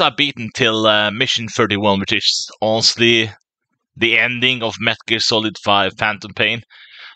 I've beaten till mission 31, which is honestly the ending of Metal Gear Solid 5 Phantom Pain.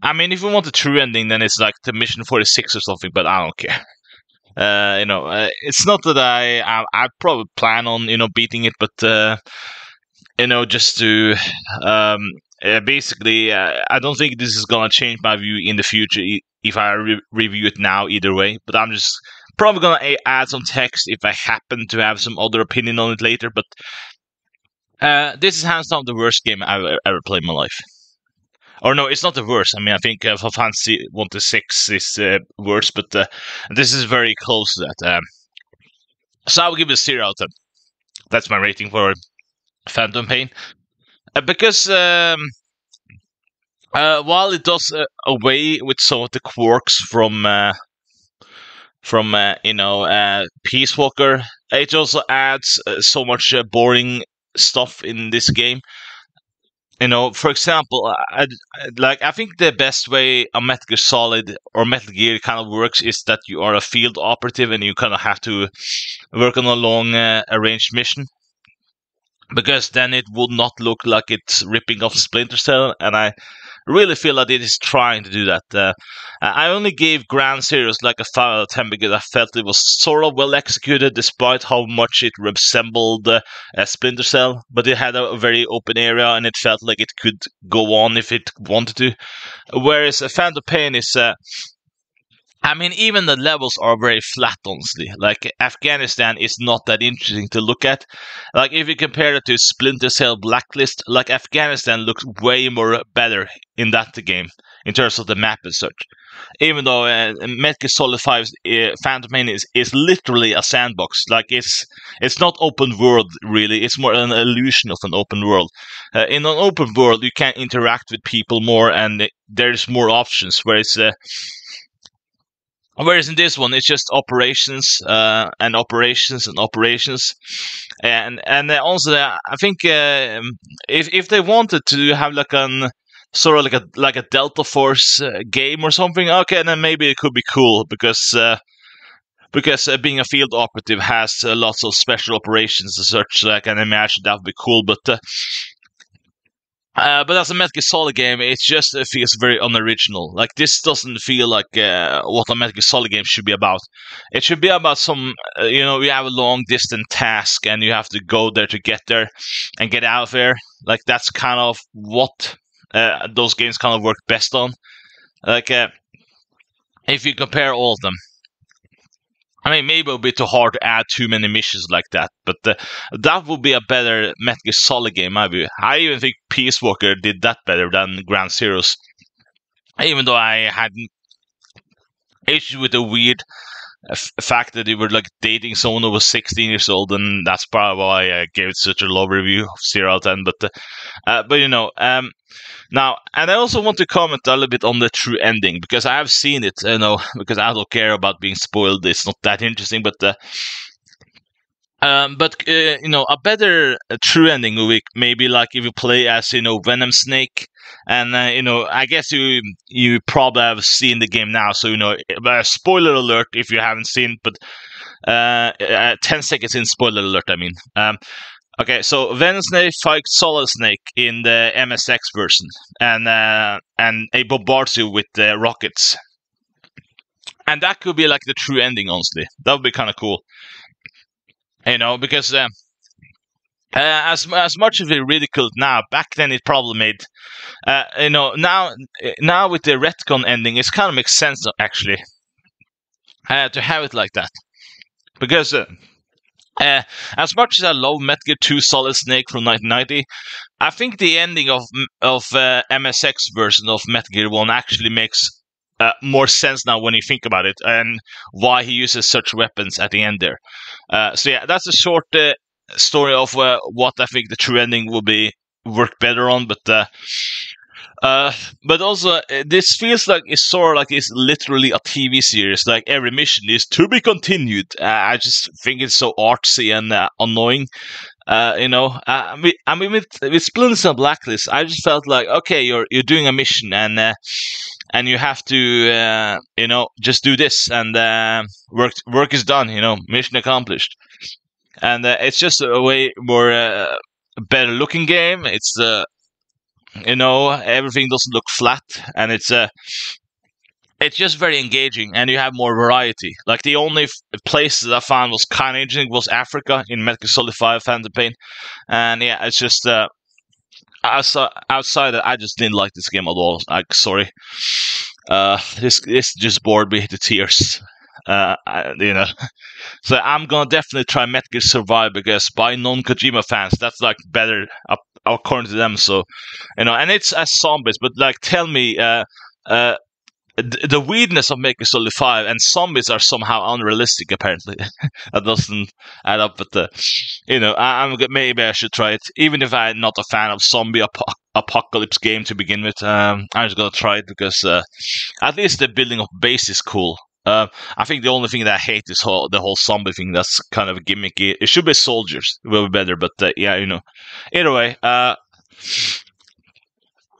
I mean, if you want a true ending, then it's like the mission 46 or something, but I don't care. It's not that I probably plan on, beating it, but, just to, basically, I don't think this is gonna change my view in the future if I review it now either way, but I'm just probably gonna add some text if I happen to have some other opinion on it later, but this is hands down the worst game I've ever played in my life. Or no, it's not the worst. I mean, I think Final Fantasy 1 to 6 is worse, but this is very close to that. So I will give it a 0 out of 10. That's my rating for Phantom Pain. Because while it does away with some of the quirks from Peace Walker, it also adds so much boring stuff in this game. For example, I think the best way a Metal Gear Solid or Metal Gear kind of works is that you are a field operative and you kind of have to work on a long arranged mission, because then it would not look like it's ripping off Splinter Cell, and I really feel that it is trying to do that. I only gave Ground Zeroes like a 5 out of 10 because I felt it was sort of well executed despite how much it resembled Splinter Cell, but it had a very open area and it felt like it could go on if it wanted to. Whereas Phantom Pain is... even the levels are very flat, honestly. Like, Afghanistan is not that interesting to look at. Like, if you compare it to Splinter Cell Blacklist, like, Afghanistan looks way more better in that game, in terms of the map and such. Even though Metal Gear Solid 5's Phantom Pain is literally a sandbox. Like, it's not open world, really. It's more an illusion of an open world. In an open world, you can interact with people more, and there's more options, whereas in this one, it's just operations and operations and operations, and also I think if they wanted to have like an sort of like a Delta Force game or something, okay, then maybe it could be cool because being a field operative has lots of special operations and such. So I can imagine that would be cool, but as a Metal Gear Solid game, it just feels very unoriginal. Like, this doesn't feel like what a Metal Gear Solid game should be about. It should be about some, you have a long distant task and you have to go there to get there and get out of there. Like, that's kind of what those games kind of work best on. Like, if you compare all of them. Maybe it would be too hard to add too many missions like that, but that would be a better Metal Gear Solid game, maybe. I even think Peace Walker did that better than Ground Zeroes. Even though I had issues with the weird fact that they were like dating someone who was 16 years old, and that's probably why I gave it such a low review of 0 out of 10. But now, and I also want to comment a little bit on the true ending, because I have seen it, because I don't care about being spoiled. It's not that interesting, but a better true ending would be maybe like if you play as, Venom Snake, and I guess you probably have seen the game now, so spoiler alert if you haven't seen, but 10 seconds in, spoiler alert, I mean. Okay, so Venom Snake fights Solid Snake in the MSX version, and he bombards you with rockets. And that could be like the true ending, honestly. That would be kind of cool. Because as much as we ridicule it now, back then it probably made, now with the retcon ending, it kind of makes sense, actually, to have it like that. Because as much as I love Metal Gear 2 Solid Snake from 1990, I think the ending of MSX version of Metal Gear 1 actually makes more sense now when you think about it, and why he uses such weapons at the end there. So yeah, that's a short story of what I think the true ending will be work better on, but also this feels like it's sort of like it's literally a TV series. Like, every mission is to be continued. I just think it's so artsy and annoying. With Splinter Cell Blacklist, I just felt like, okay, you're doing a mission, and you have to just do this, and work is done. Mission accomplished. and it's just a way more better looking game. It's everything doesn't look flat, and it's just very engaging, and you have more variety. Like the only place that I found was kind of interesting was Africa in Metal Gear Solid 5 Phantom Pain, and yeah, it's just outside that, I just didn't like this game at all. Like, sorry, this just bored me to tears. So I'm gonna definitely try Metal Gear Survive because by non-Kojima fans, that's like better according to them. So and it's as zombies, but like tell me, the weirdness of Metal Gear Solid 5 and zombies are somehow unrealistic. Apparently, that doesn't add up. But maybe I should try it, even if I'm not a fan of zombie apocalypse game to begin with. I'm just gonna try it because at least the building of base is cool. I think the only thing that I hate is the whole zombie thing. That's kind of gimmicky. It should be soldiers. It will be better, but yeah, Either way,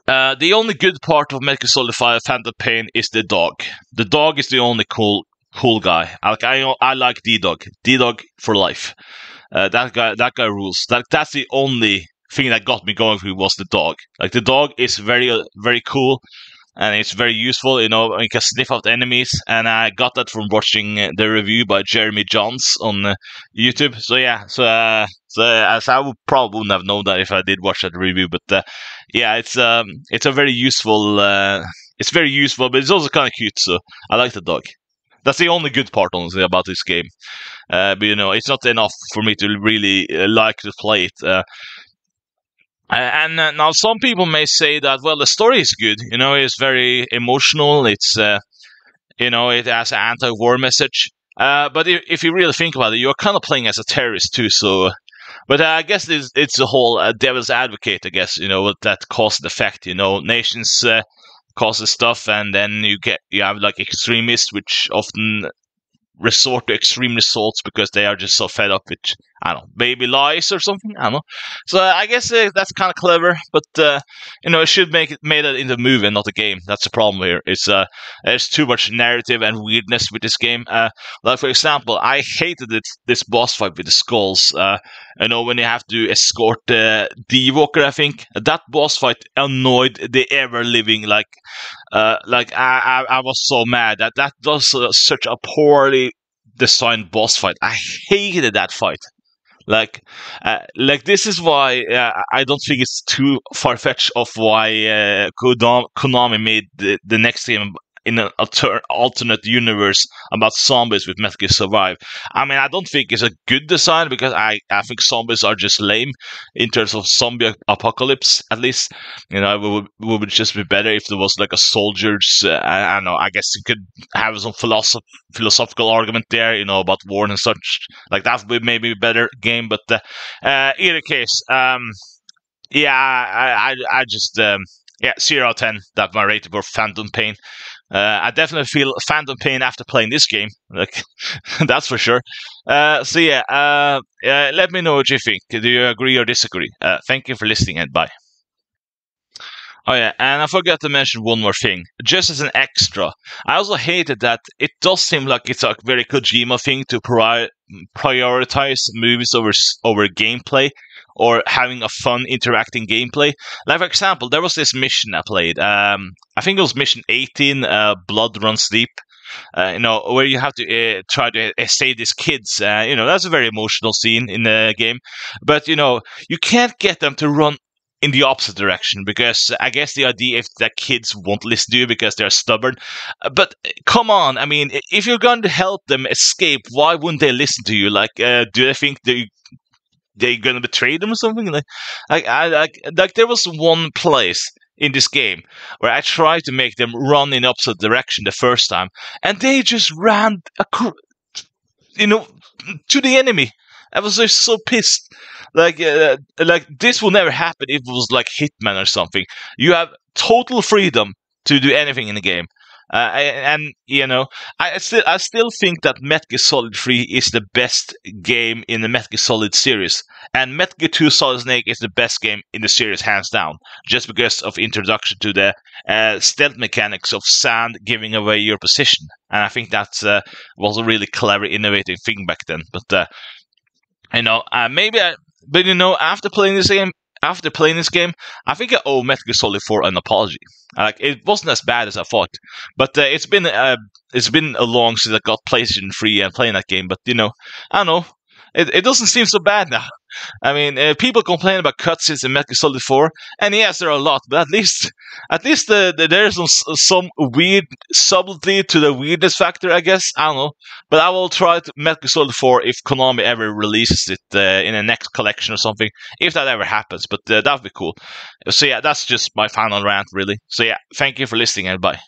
the only good part of Metal Gear Solid 5 Phantom Pain is the dog. The dog is the only cool guy. I like D-Dog. D-Dog for life. That guy rules. That's the only thing that got me going through was the dog. Like the dog is very very cool. And it's very useful, you can sniff out enemies. And I got that from watching the review by Jeremy Johns on YouTube. So yeah, as I probably wouldn't have known that if I did watch that review. But yeah, it's a very useful. It's very useful, but it's also kind of cute. So I like the dog. That's the only good part, honestly, about this game. But it's not enough for me to really like to play it. And now some people may say that, well, the story is good. It's very emotional. It's it has an anti-war message. But if you really think about it, you're kind of playing as a terrorist too. So, but I guess it's the whole devil's advocate. I guess with that cause and effect. Nations causes stuff, and then you have like extremists, which often resort to extreme results because they are just so fed up with, I don't know, baby lies or something. I don't know. So I guess that's kind of clever, but it should made it in the movie and not the game. That's the problem here. It's there's too much narrative and weirdness with this game. Like for example, I hated this boss fight with the skulls. When you have to escort D-Walker, I think that boss fight annoyed the ever living. Like I was so mad that was such a poorly designed boss fight. I hated that fight. Like this is why I don't think it's too far fetched of why Konami made the next game in an alternate universe about zombies with Metal Gear Survive. I mean, I don't think it's a good design because I think zombies are just lame in terms of zombie apocalypse. At least, it would just be better if there was like a soldiers. I don't know. I guess you could have some philosophical argument there, about war and such. Like that would maybe be a better game. But either case, yeah, I just 0 out of 10. That's my rating for Phantom Pain. I definitely feel Phantom Pain after playing this game. Like that's for sure. So yeah, let me know what you think. Do you agree or disagree? Thank you for listening and bye. Oh yeah, and I forgot to mention one more thing. Just as an extra, I also hated that it does seem like it's a very Kojima thing to prioritize movies over gameplay or having a fun interacting gameplay. Like for example, there was this mission I played. I think it was mission 18, Blood Runs Deep. Where you have to try to save these kids. That's a very emotional scene in the game. But you can't get them to run in the opposite direction because I guess the idea is that kids won't listen to you because they're stubborn. But come on, I mean, if you're going to help them escape, why wouldn't they listen to you? Like, do they think they're gonna betray them or something? Like there was one place in this game where I tried to make them run in opposite direction the first time, and they just ran, to the enemy. I was just so pissed. Like this will never happen if it was like Hitman or something. You have total freedom to do anything in the game. I still think that Metal Gear Solid 3 is the best game in the Metal Gear Solid series, and Metal Gear 2 Solid Snake is the best game in the series hands down, just because of introduction to the stealth mechanics of sand giving away your position, and I think that was a really clever, innovative thing back then. But Maybe but after playing this game, I think I owe Metal Gear Solid 4 an apology. Like it wasn't as bad as I thought, but it's been a long since I got PlayStation 3 and playing that game. But I don't know. It doesn't seem so bad now. I mean, people complain about cutscenes in Metal Gear Solid 4, and yes, there are a lot, but at least there's some weird subtlety to the weirdness factor, I guess. I don't know, but I will try Metal Gear Solid 4 if Konami ever releases it in a next collection or something, if that ever happens. But that would be cool. So yeah, that's just my final rant, really. So yeah, thank you for listening, and bye.